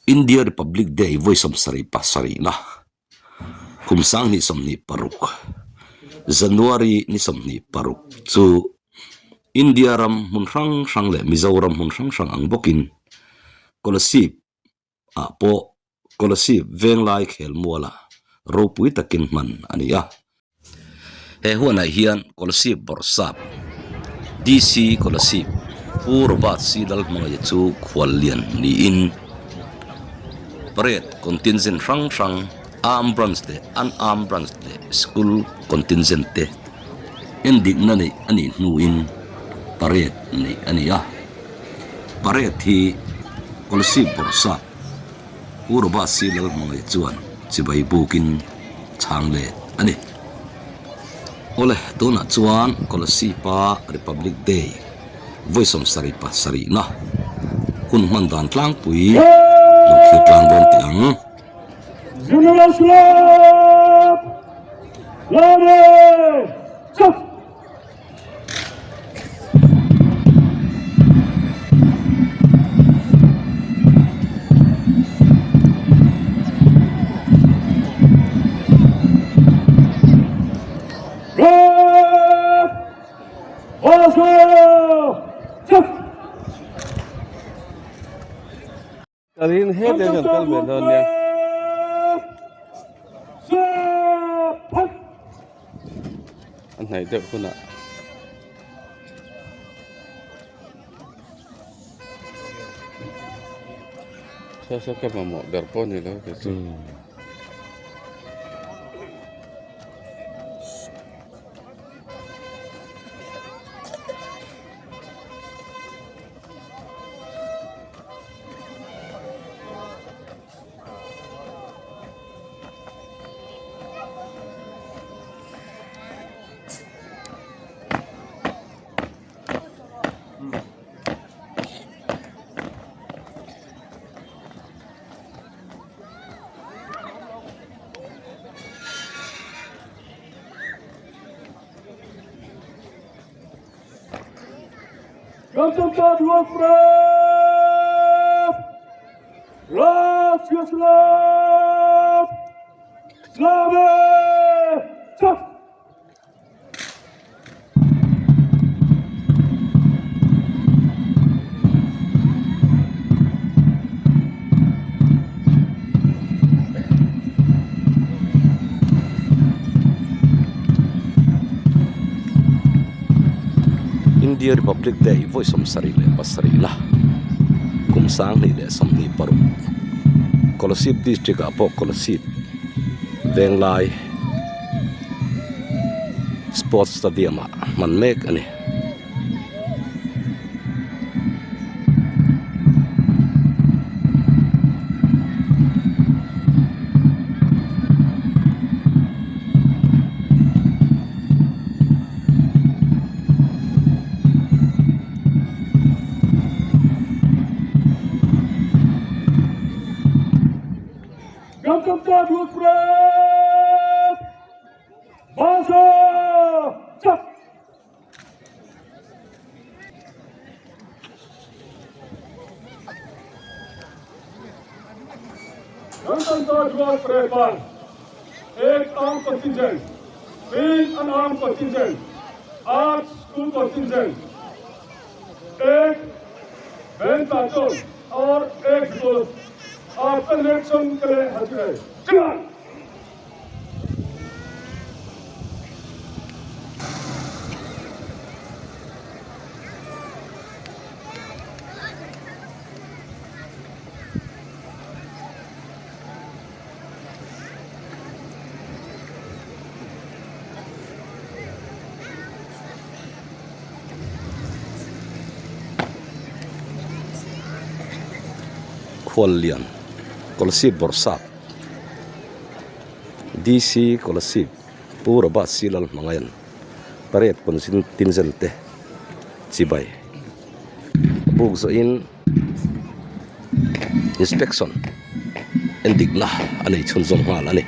India Republic Day voice of sari pasari na kumsang ni somni paruk January ni somni paruk chu India ram hunrang sang le Mizoram hunrang sang ang bokin Kolasib Kolasib Venglai Khelmual Ropui takin hman ania he huan ai hian Kolasib borsap DC Kolasib purbat sidal mga chu khwalian ni in parade contingent rang armed branch te unarmed branch te school contingent te endik na ni ani nuin parade ni ania parade hi Kolasib borsap purbat sidal mga chuan chibai bukin changle ani ole tuna chuan Kolasipa Republic Day voice of sari pasari na kun mandan tlang pui lukhi tlang don tiang Generalslap lawmna chak Kalin hết để nhận cân biển hơn nha. Anh này được không ạ? Saya kan mau darpon ni lah kasi. Contingent was brave! Rawhse lawmna chak India Republic Day voice of sari le pasari la kumsang ni le somni paruk Kolasib district Kolasib Venglai sports stadium man mek ani Contingent was brave! Rawhse chak Contingent was brave! एक armed contingent, तीन unarmed contingent, 8 school contingent, एक बहन तातों और एक दोस्त आपका election करे हाजिर है चला khwalian Kolasib borsap DC Kolasib purbat silal mangayan parade contingent te chibai bugso in inspection endigna ani chunjong hal ani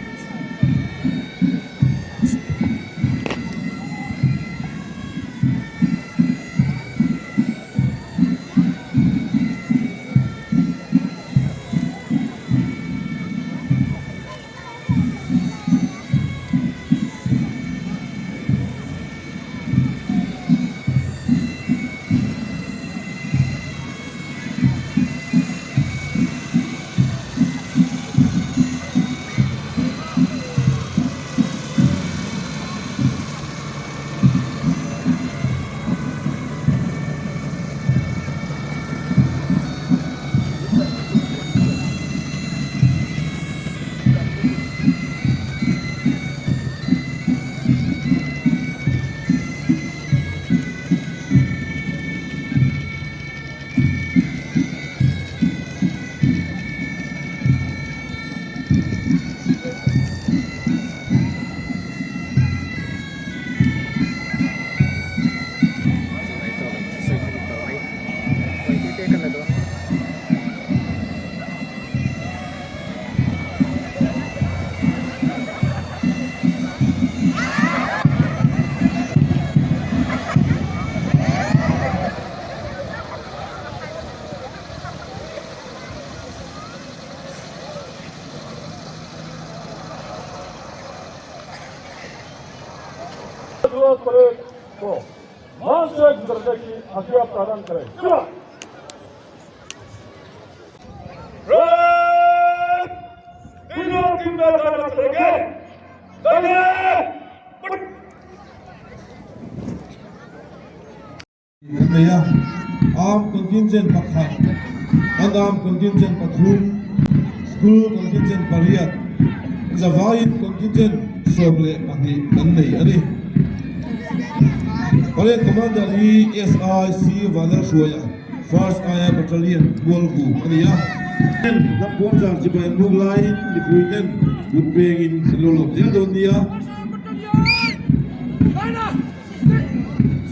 जुआ परेड को मान से गुजरने की हथियार प्रदान करें। चलो तीनों टीम में लड़ाई करेंगे। Kaya am contingent pakhat, anam contingent pathum, school contingent pariat, zavain contingent soble pati nanay ani. Pare commander hi SIC Valer Shuaya, First Aya Battalion Bolgu ani ya. The Ponzar Jibayan Venglai Khelmual would bring in Lolo Zeldonia.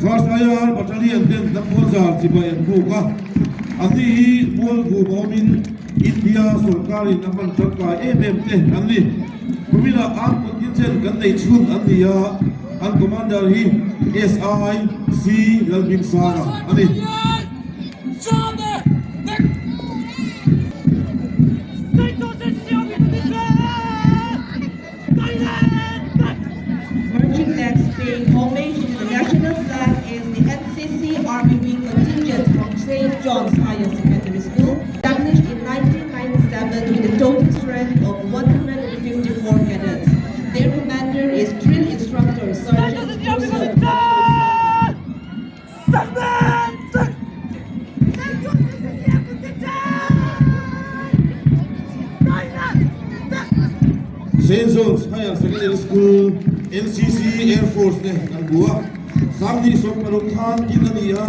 First Aya Battalion then the Ponzar Jibayan Buka. Adi Bolgu Bomin India Sulkari Naman Chaka MMT Andi. Kumila Am Contingent Gandai Chun Andia and Commander hi SIC Lalbin Sara Andi. Marching next, paying homage to the national flag is the NCC Army Wing Contingent from St. John's Higher Secondary School, established in 1997 with a total strength of 154 cadets. Their commander is drill instructor Sergeant Joseph. St. John's Higher Secondary School, NCC Air Force ne Angua, Samni Soparukhan Kinania,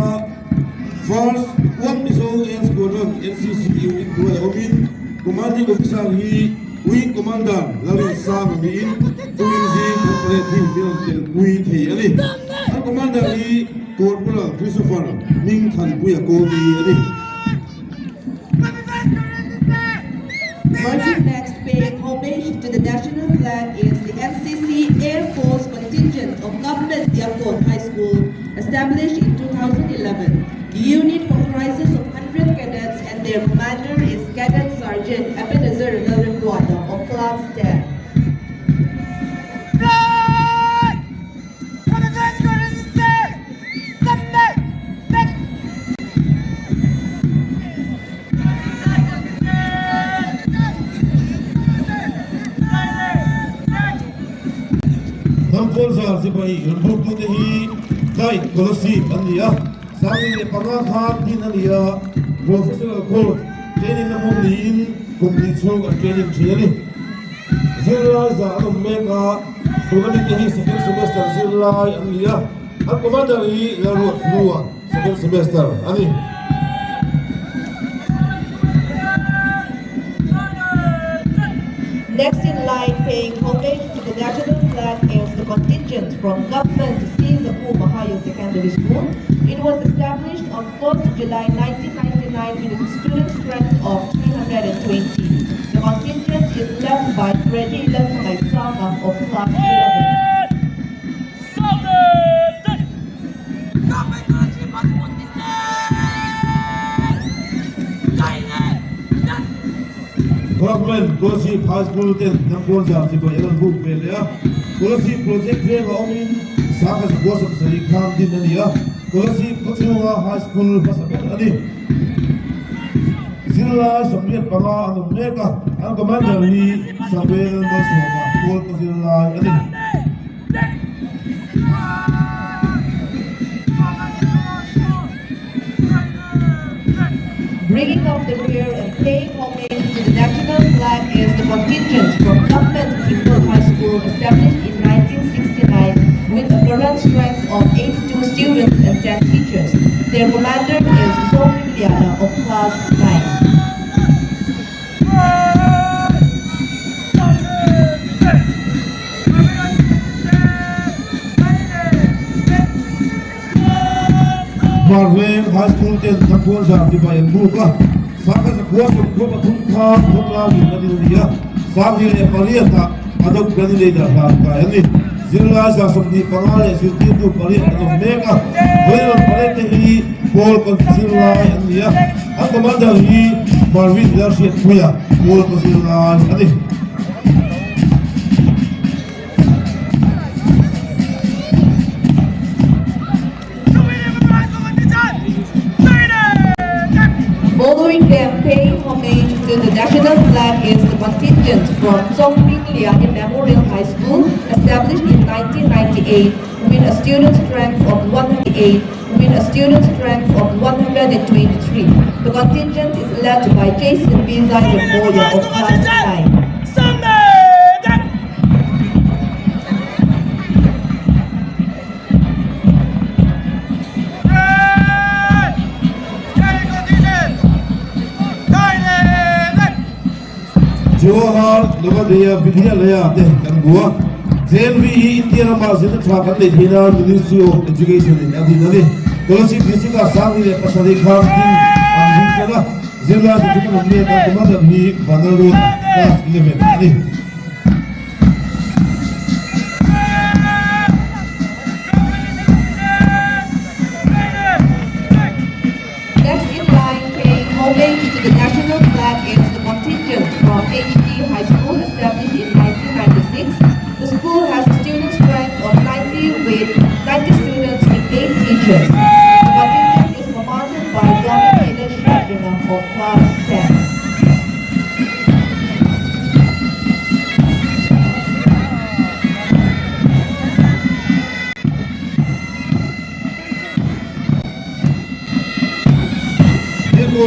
First One Missile Air Squadron, NCC Unit Omin, Commanding Officer he, Wing Commander Lalin Sam Amin, Tuinzi Comparative Military Queen Hey, and Commander he, Corporal Christopher Ming Tan Puya Kobi. Marching next, paying homage to the national flag is the NCC Air Force Contingent of Government Diakon High School, established in 2011. The unit comprises of 100 cadets and their commander is Cadet Sergeant Ebenezer Lalrimbuada of Class 10. Ponzar Jibai Rambut tu tehi kai Kolasib Venglai Khelmual ne pangakhan din ania professional course training na mongin complete song and training theory zilai za anum meka sugani tehi second semester zilai ania an commander hi larut lua second semester ani. Next in line, paying homage to the national flag is the contingent from Government Sizapuma Higher Secondary School. It was established on 1st July 1999 with a student strength of 320. The contingent is led by Freddy Lemai Sama of Class 11. Government Kolasib High School ten Nampon Jar Jibai Elan Book Belia Kolasib Project Vega Omin Sakas Gosam Sari Khan Din Ania Kolasib Kochunga High School Pasabel Ani Zilla Samir Pama and Meka and Commander Lee Sabel Masoma Pol Zilla Ani. Bringing up the rear and paying homage to the national flag is the contingent from Government People High School, established in 1969 with a current strength of 82 students and 10 teachers. Their commander is Zori Liana of Class 9. Marvel High School ten Nampon Jar Jibai Buka Sakas Gosam Kopatum Khan Putla Ginadiya Samni ne Pariata Adok Ganileda Kayani Zilla Samni Pangale Situ Pariat of Meka Well Parete hi Pol Zilla Ania and Commander hi Marvin Larshit Puya Pol Zilla Ani. national flag is the contingent from Ropui Memorial High School, established in 1998 with a student strength of 123. The contingent is led by Jason Venglai Khelmual of class 9. Johar Navadaya Vidyalaya Kambua JLV India Mazin Trakan Hina Ministry of Education in Adinadi Kolasib Venglai Khelmual Pasari Khan Anjana Zilla Digital Mother He Banaru Class 11. Next in line, paying homage to the national flag is the contingent from HD High School, established in 1996. The school has a student strength of 90 with 90 students with 8 teachers. The contingent is commanded by Dominic of class 10.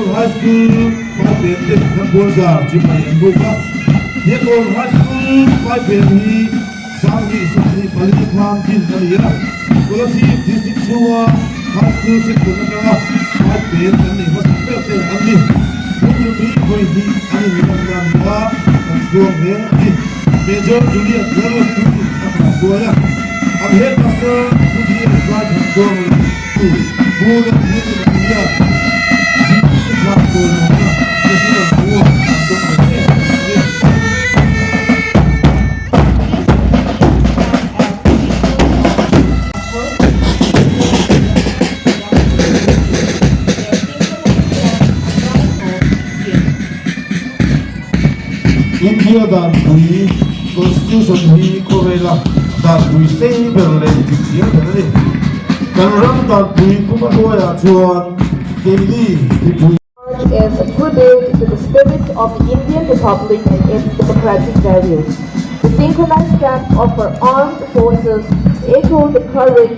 High School, High School, Sangi Sukri Palikam Kintalia, Kolasib District Chua, High School Secretary, High Pen, and they must be built in Andy. What will be going to be any Minamwa and Strong there? Major Julian Girl to Goya. I'm headmaster to be a drive and go to more than India. India dan Bui Constitution hi Korea dan Bui stable legislation ni kan ram dan Bui kuma loya chuan Delhi Bui Is a tribute to the spirit of the Indian Republic and its democratic values. The synchronized camps of our armed forces echo the courage.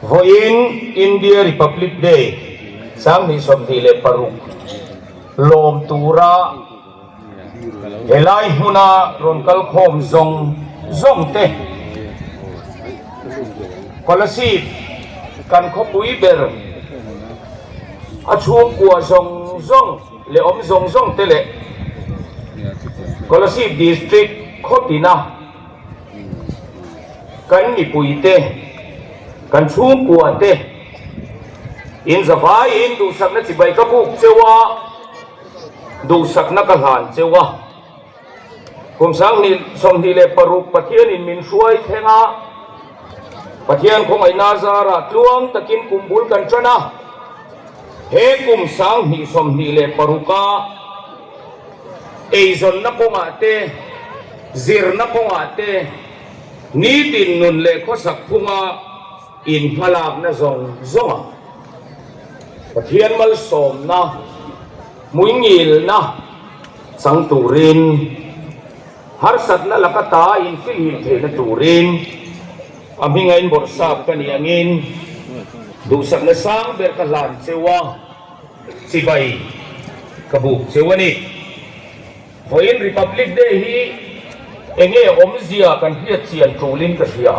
Hoin India Republic Day, sang ni som dile paruk, lom tura, helai huna ronkal khom zong te, Kolasib kan khopui ber, achum kwa zong le om zong tele Kolasib district khotina kan ni puite kan chum kuate in zavai in du sak na chibai ka buk chewa du sak na ka han chewa kum sang ni som ni le paruk pathian in min suai thenga pathian khong ai nazara tluang takin kumbul kan chana he kum sang ni som ni le paruka eizon na ponga te zir na ponga te ni din nun le ko sak punga in halab na zonga pathian mal som na muingil na sang turin har sat na lakata in filhim the na turin amingain borsap kaniangin dusak na sang berkalan sewa sibay kabuk sewa ni hoin Republic Day hi enge omzia kan hiat sian tulin ka siya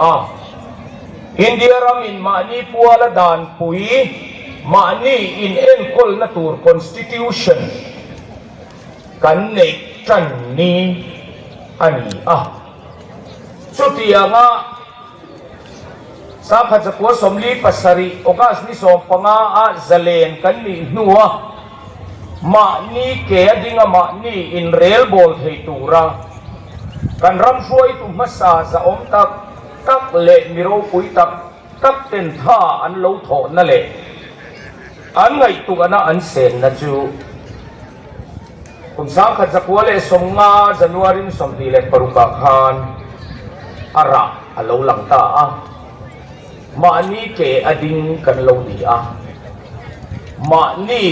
India ramin mani puala dan pui mani in enkol na tur constitution kan ne chan ni ani so tiya nga sa khatsakuwa somli pasari okas ni som panga zalen kan ni nuwa ma ni ke adinga ma ni in rail ball thei tura kan ram suai tu masa za om tak le miro pui tak ten tha an lo tho na le an ngai tu ana an sen na chu kum sa khatsakuwa le somnga January som di le paruka khan ara alo lang ta Mani ke ading kan lo ni Mani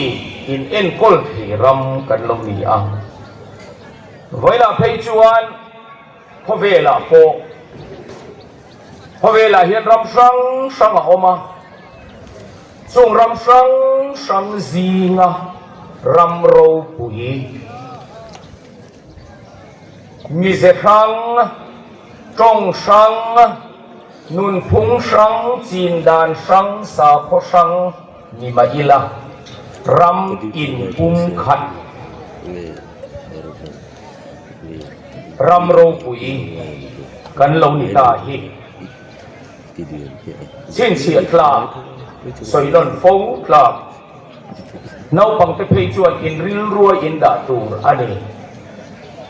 in enkol hiram kan lo ni với là phê chuan có về là po có về là hiện ram sang sang ở oma chung ram sang gì nga ram Ropui mi ze sang trong sang nun phung sang chin dan sang sa pho sang ni ma ila ram in khat ram Ropui kan lo ni ta hi chin sia tla soi lon fo tla nau pang te phei chuan in ril ruai in da tur ani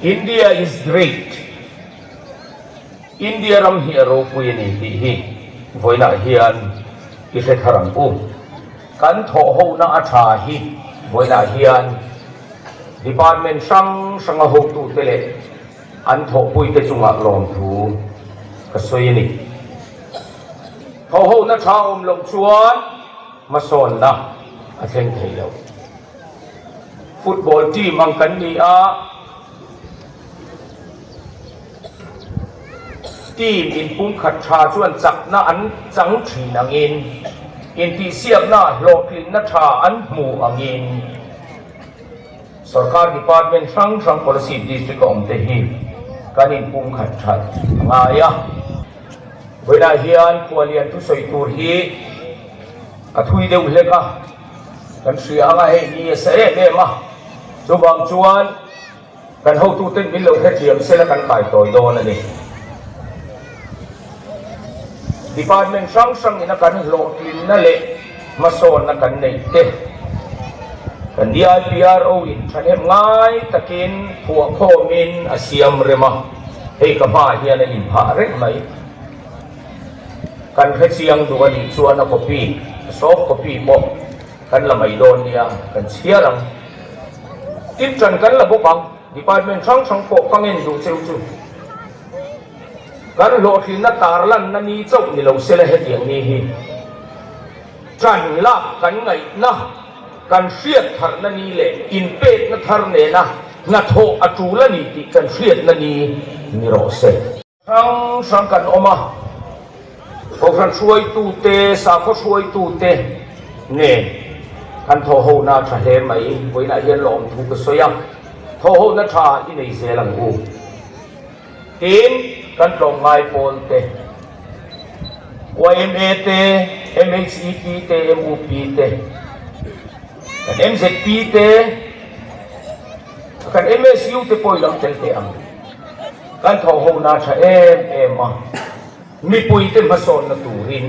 India is great. India ram hi Ropui ni ti hi voina hian ki se tharang u kan tho ho na atha hi voina hian department sang ho tu tele an tho pui te chunga lom thu ka soi ni tho ho na tha lom chuan ma son na a thleng thei lo football team ang kan ni a team in pung khat tha chuan chak na an chang thin angin in ti siap na loklin na tha an hmu angin sarkar department sang policy district om te hi kan in pung khat tha ngaya voina hian kualian tu soi tur hi a thui deuh hleka kan hria anga he ni sa e ma chubang chuan kan ho tu ten min lo he thiam sela kan kai toy don ani department sang ina kan lo klin na le mason na kan nei te kan DIPRO in thanem ngai takin phua khomin asiam rema hei ka ma hian in pha re mai kan khe chiang du ani chuan a copy soft copy mo kan la mai don nia kan chiarang tin tran kan la bokang department sang po pangin du cheu chu kan lo thin na tar lan na ni chau ni lo sela he tiang ni hi tran la kan ngai na kan hriat thar na ni le in pet na thar ne na na tho atu la ni ti kan hriat na ni ni rawhse sang kan oma ko fran suai tu te sa ko suai tu te ne kan tho ho na tha he mai voina hian lom thu ka soyam tho ho na tha i nei se lang u tin kan tlong ngai pol te YMA te MHEP te MUP te kan MZP te kan MSU te poi lam tel te ang kan tho ho na tha em ma mi pui te ma son na turin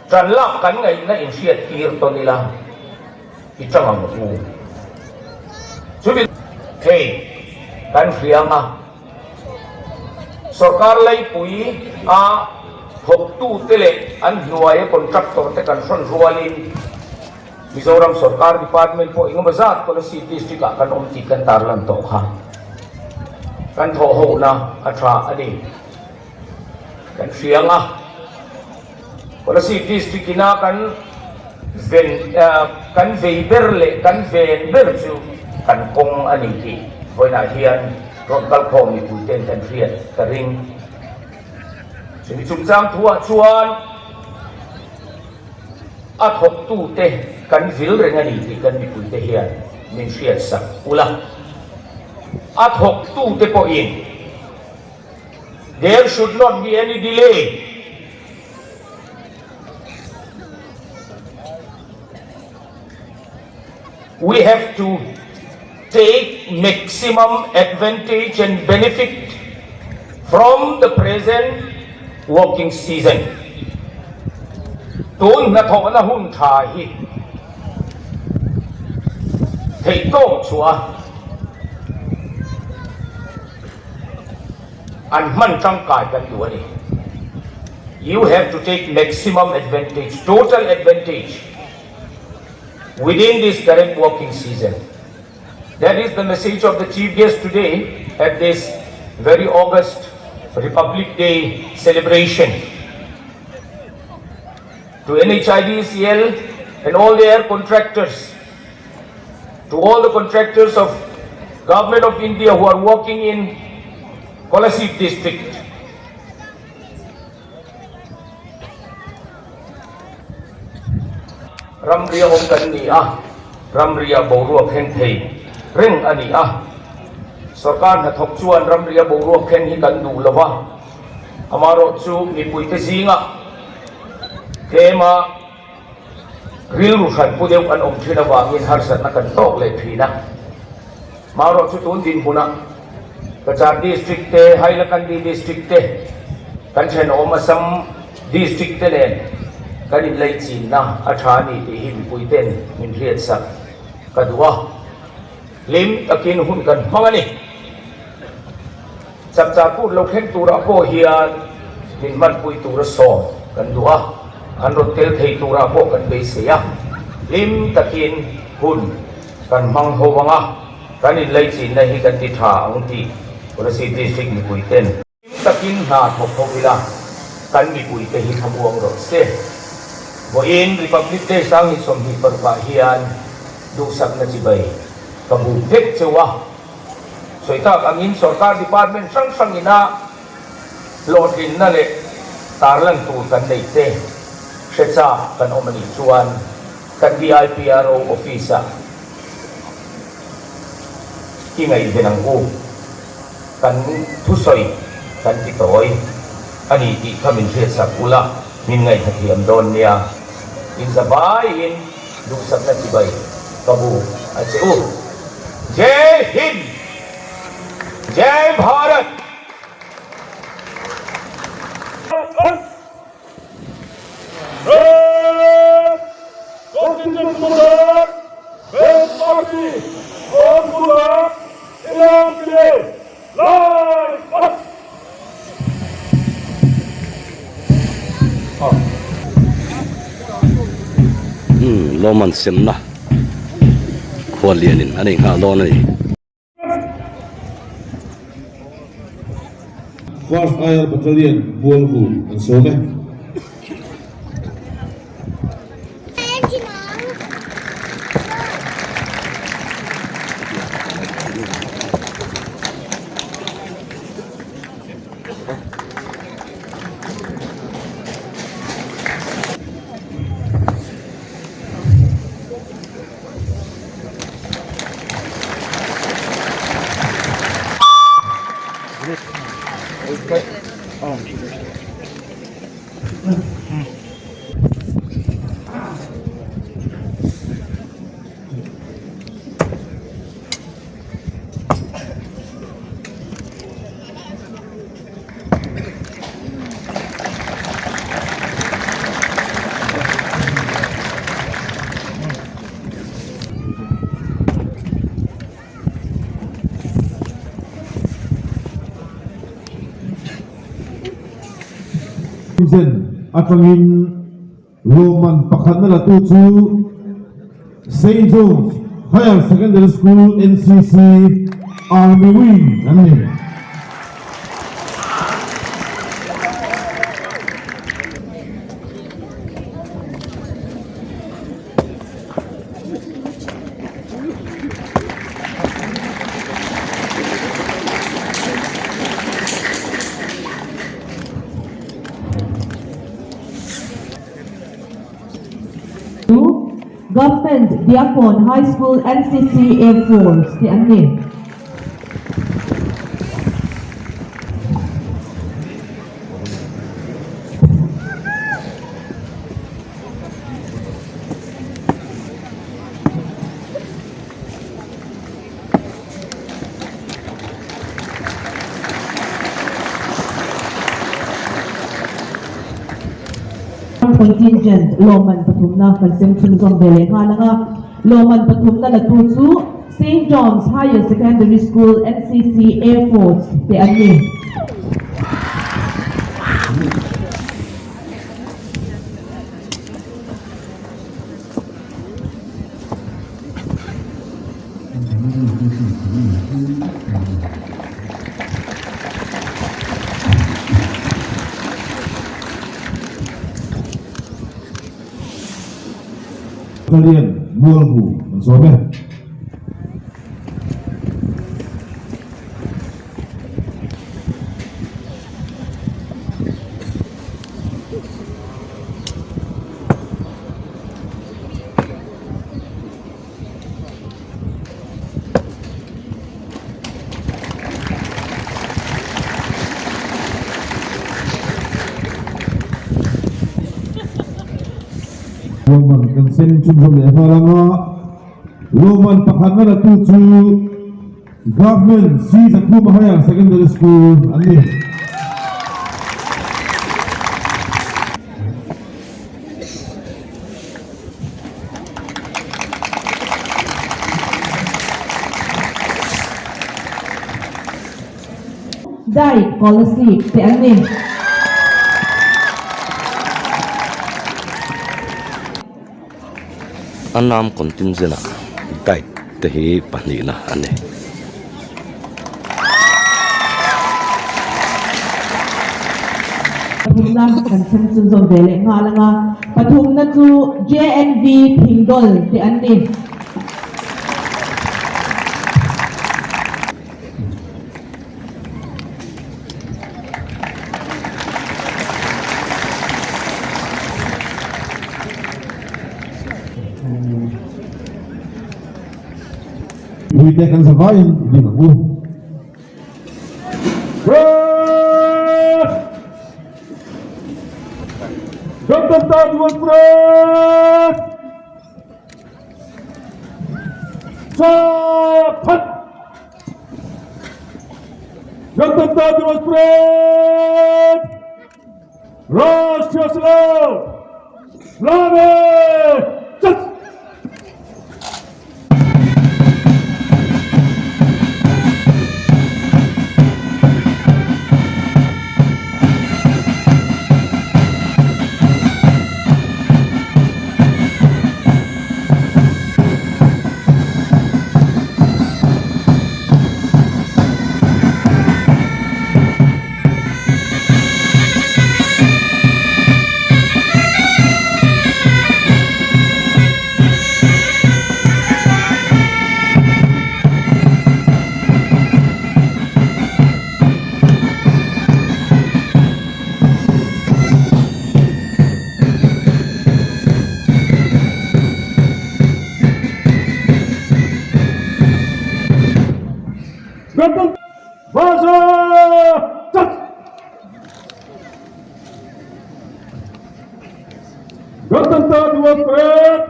tran la kan ngai na in hriat tir to nila i changam u chubi hey kan hrianga sarkar lai pui a thok tu tele an hnuai contractor te kan son rualin Mizoram sarkar department po ingam bazat policy district kan omti kan tarlan to kha kan tho ho na atra ani kan hrianga policy district ina kan veiber le kan ven ber chu kan kong ani ki voina hian ron kal khom ni pui ten kan hriat ka ring chumi chum chang thua chuan a thok tu te kan vil reng ani ti kan mi pui te hian min hriat sak ula a thok tu te po in there should not be any delay we have to take maximum advantage and benefit from the present working season. Tun na tho na hun tha hi thei to chua an man chang kai kan tu ani you have to take maximum advantage, total advantage within this current working season. That is the message of the chief guest today at this very August Republic Day celebration. To NHIDCL and all their contractors, to all the contractors of Government of India who are working in Kolasib district. Ramria Omkania, Ramria Boruak Hentei, Ring Ania, Sarkar Hatokchuan Ramria Boruak Hen Hikandu Lava, Amaro Chu Nipuite Zinga, Tema Rilrushan Pudew and Omchinawa in Harsat Nakan Tok Lepina, Maro Chutun Puna, Kachar district, Hailakandi district, Kanchen Omasam district. Kanin lay chin na athani ti him puiten min riat sa kadua lim takin hun kan mangani chapcha pu lokhen tura po hian min man pui tura so kan dua an ro tel thei tura po kan be se ya lim takin hun kan mang ho wanga kanin lay chin na hi kan ti tha ang ti Kolasib district mi puiten lim takin na thok thok ila kan mi puite hi thamuang rawhse Boin Republic Day sang isom hi perbahian dusag na sibay kabubik cewa so itak angin Sarkar Department sang ina lodin na le tarlang tu kan leite setsa kan omani chuan kan BIPRO office kingai benanggu kan thusoy kan titoy ani ti kamin setsa pula min ngai hathiam don nia in sabayin dusag na sibay kabu at siu Jai Hind Jai Bharat Contingent Mular, Best Party, Om Mular, Ilam Pile, Live Up! Loman sen na khwalianin ani nga lo nei First Air Battalion Buolhu and Some. Atangin Roman Pakhanala Tutu St. John's Higher Secondary School NCC Army Wing. Government Diakon High School NCC Air Force the Anil. Contingent Loman Patumna Consumption Zombele Halaga Loman Patumna Latutsu St. John's Higher Secondary School NCC Air Force the Anil. Battalion Buolhu and Some. sen chum chum le halanga Roman pakhanna tu chu government si Sakuma Higher Secondary School ani Dai Kolasib Venglai Anam contingent dai te hi pani na ane Pathumna Contingent zon vele ngalanga Pathumna chu JNV Phingdol te anni Kita akan survive di aku. Dokter Tadwas Prat! Sapat! Dokter Tadwas Prat! Rawhse lawmna! Rawhse! Dokter Tadwas Prat!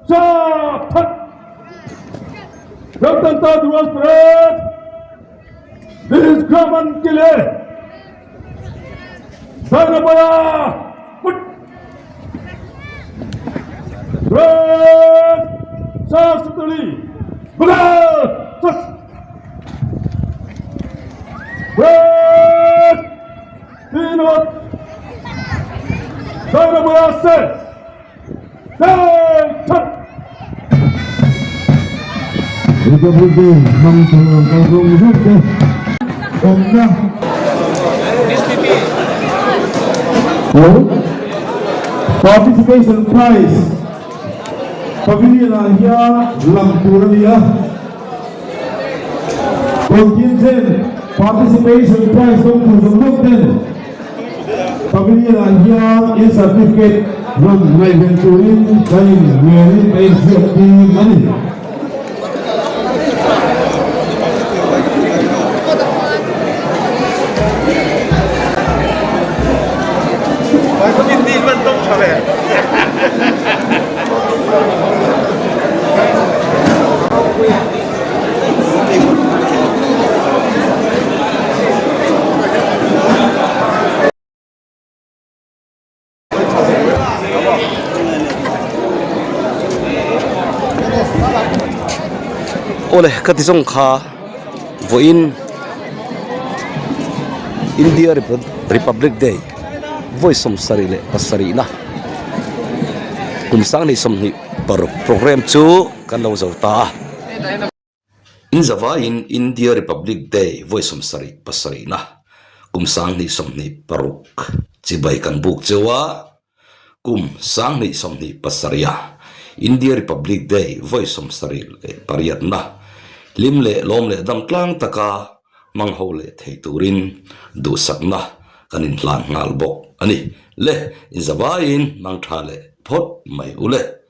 Sapat! Dokter Tadwas Prat! This is common killer. Sanabaya! Put! Red! Sasatuli! Red! Sas! Red! Tinot! Sanabaya set! Set! Kita berdua mengtolong kau juga. Omna. Participation prize. Pavilion here, Lampuria. Contingent participation prize from Contingent. Pavilion here is certificate from my venturing time wearing a money. Oleh katisong kha voin India Republic Day voice som sarile pasari na kumsang ni som ni program chu kan lo zauta in Java in India Republic Day voice som sari pasari na kumsang ni som ni paruk chibai kan buk chewa kumsang ni som ni pasaria India Republic Day voice som saril pariat na limle lomle dam tlang taka manghole theiturin du sakna kanin hlan ngal bok ani le in Java in mangthale phot mai ule